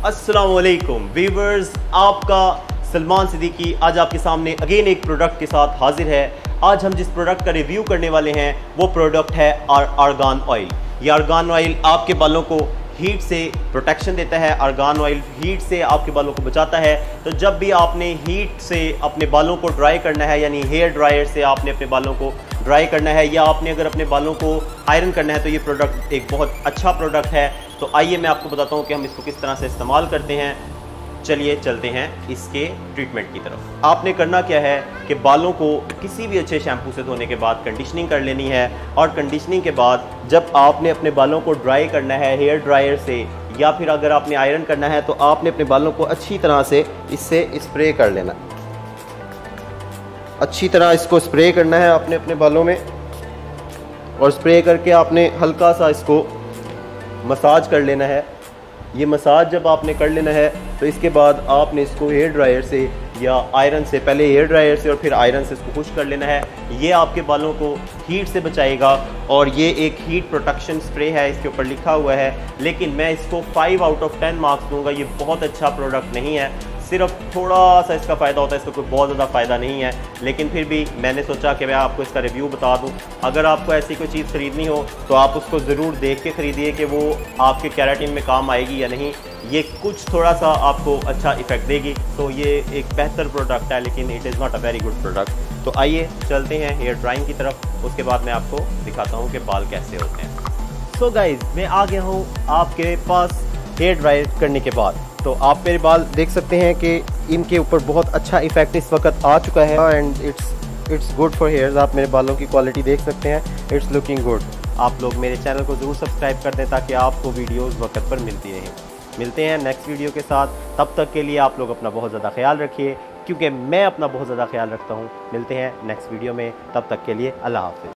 अस्सलामुअलैकुम वीवर्स, आपका सलमान सिद्दीकी आज आपके सामने अगेन एक प्रोडक्ट के साथ हाजिर है। आज हम जिस प्रोडक्ट का रिव्यू करने वाले हैं वो प्रोडक्ट है आर्गान ऑयल। ये आर्गान ऑयल आपके बालों को हीट से प्रोटेक्शन देता है। आर्गान ऑयल हीट से आपके बालों को बचाता है। तो जब भी आपने हीट से अपने बालों को ड्राई करना है, यानी हेयर ड्रायर से आपने अपने बालों को ड्राई करना है, या आपने अगर अपने बालों को आयरन करना है, तो ये प्रोडक्ट एक बहुत अच्छा प्रोडक्ट है। तो आइए मैं आपको बताता हूँ कि हम इसको किस तरह से इस्तेमाल करते हैं। चलिए चलते हैं इसके ट्रीटमेंट की तरफ। आपने करना क्या है कि बालों को किसी भी अच्छे शैम्पू से धोने के बाद कंडीशनिंग कर लेनी है, और कंडीशनिंग के बाद जब आपने अपने बालों को ड्राई करना है हेयर ड्रायर से, या फिर अगर आपने आयरन करना है, तो आपने अपने बालों को अच्छी तरह से इससे स्प्रे कर लेना। अच्छी तरह इसको स्प्रे करना है आपने अपने बालों में, और स्प्रे करके आपने हल्का सा इसको मसाज कर लेना है। ये मसाज जब आपने कर लेना है तो इसके बाद आपने इसको हेयर ड्रायर से या आयरन से, पहले हेयर ड्रायर से और फिर आयरन से इसको खुश कर लेना है। ये आपके बालों को हीट से बचाएगा, और ये एक हीट प्रोटेक्शन स्प्रे है, इसके ऊपर लिखा हुआ है। लेकिन मैं इसको 5 आउट ऑफ 10 मार्क्स दूंगा। ये बहुत अच्छा प्रोडक्ट नहीं है, सिर्फ थोड़ा सा इसका फ़ायदा होता है, इसका कोई बहुत ज़्यादा फ़ायदा नहीं है। लेकिन फिर भी मैंने सोचा कि मैं आपको इसका रिव्यू बता दूं। अगर आपको ऐसी कोई चीज़ ख़रीदनी हो तो आप उसको ज़रूर देख के ख़रीदिए कि वो आपके केराटिन में काम आएगी या नहीं। ये कुछ थोड़ा सा आपको अच्छा इफ़ेक्ट देगी, तो ये एक बेहतर प्रोडक्ट है, लेकिन it is not a very good product. तो आइए चलते हैं हेयर ड्राइंग की तरफ, उसके बाद मैं आपको दिखाता हूँ कि बाल कैसे होते हैं। सो गाइज़, मैं आ गया हूँ आपके पास हेयर ड्राई करने के बाद। तो आप मेरे बाल देख सकते हैं कि इनके ऊपर बहुत अच्छा इफेक्ट इस वक्त आ चुका है, and it's good for hairs. आप मेरे बालों की क्वालिटी देख सकते हैं, इट्स लुकिंग गुड। आप लोग मेरे चैनल को ज़रूर सब्सक्राइब कर दें ताकि आपको वीडियोस वक्त पर मिलती रहें। मिलते हैं नेक्स्ट वीडियो के साथ। तब तक के लिए आप लोग अपना बहुत ज़्यादा ख्याल रखिए, क्योंकि मैं अपना बहुत ज़्यादा ख्याल रखता हूँ। मिलते हैं नेक्स्ट वीडियो में, तब तक के लिए अल्लाह हाफ़िज़।